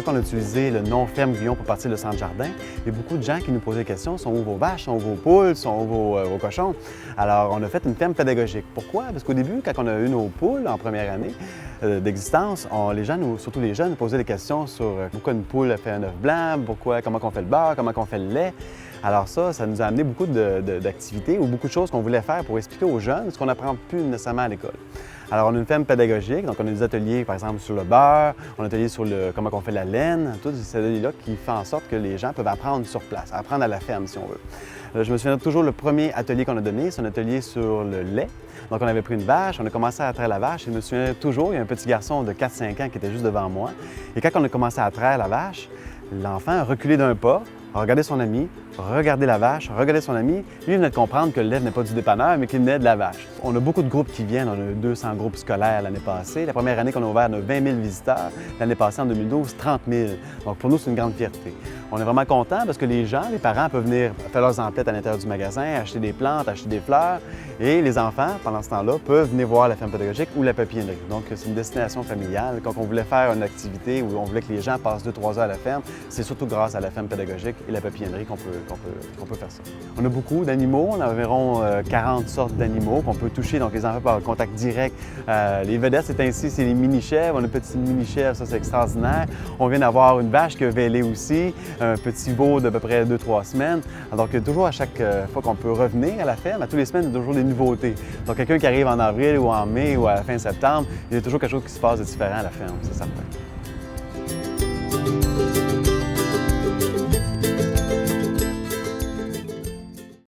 on a utilisé le nom Ferme Guyon pour partir le centre jardin, il y a beaucoup de gens qui nous posaient des questions. Sont où vos vaches? Sont où vos poules? Sont où vos cochons? Alors, on a fait une ferme pédagogique. Pourquoi? Parce qu'au début, quand on a eu nos poules en première année d'existence, les gens, surtout les jeunes, nous posaient des questions sur pourquoi une poule fait un œuf blanc, comment on fait le beurre, comment on fait le lait. Alors ça nous a amené beaucoup d'activités ou beaucoup de choses qu'on voulait faire pour expliquer aux jeunes ce qu'on n'apprend plus nécessairement à l'école. Alors, on a une ferme pédagogique, donc on a des ateliers, par exemple, sur le beurre, on a un atelier sur comment on fait la laine, tous ces ateliers-là qui font en sorte que les gens peuvent apprendre sur place, apprendre à la ferme, si on veut. Je me souviens toujours, le premier atelier qu'on a donné, c'est un atelier sur le lait. Donc, on avait pris une vache, on a commencé à traire la vache, et je me souviens toujours, il y a un petit garçon de 4-5 ans qui était juste devant moi. Et quand on a commencé à traire la vache, l'enfant a reculé d'un pas, a regardé son ami, regardé la vache, regardé son ami. Lui, il venait de comprendre que le lait n'est pas du dépanneur, mais qu'il venait de la vache. On a beaucoup de groupes qui viennent. On a eu 200 groupes scolaires l'année passée. La première année qu'on a ouvert, on a 20 000 visiteurs. L'année passée, en 2012, 30 000. Donc, pour nous, c'est une grande fierté. On est vraiment contents parce que les gens, les parents peuvent venir faire leurs emplettes à l'intérieur du magasin, acheter des plantes, acheter des fleurs. Et les enfants, pendant ce temps-là, peuvent venir voir la ferme pédagogique ou la papillonerie. Donc, c'est une destination familiale. Quand on voulait faire une activité où on voulait que les gens passent 2-3 heures à la ferme, c'est surtout grâce à la ferme pédagogique et la papillonerie qu'on peut faire ça. On a beaucoup d'animaux. On a environ 40 sortes d'animaux qu'on peut toucher. Donc, les enfants peuvent avoir contact direct. Les vedettes, c'est ainsi, c'est les mini-chèvres. On a une petite mini-chèvre, ça, c'est extraordinaire. On vient d'avoir une vache qui a vêlé aussi, un petit veau d'à peu près 2-3 semaines. Donc, toujours à chaque fois qu'on peut revenir à la ferme, à tous les semaines, il y a toujours des nouveautés. Donc, quelqu'un qui arrive en avril ou en mai ou à la fin septembre, il y a toujours quelque chose qui se passe de différent à la ferme, c'est certain.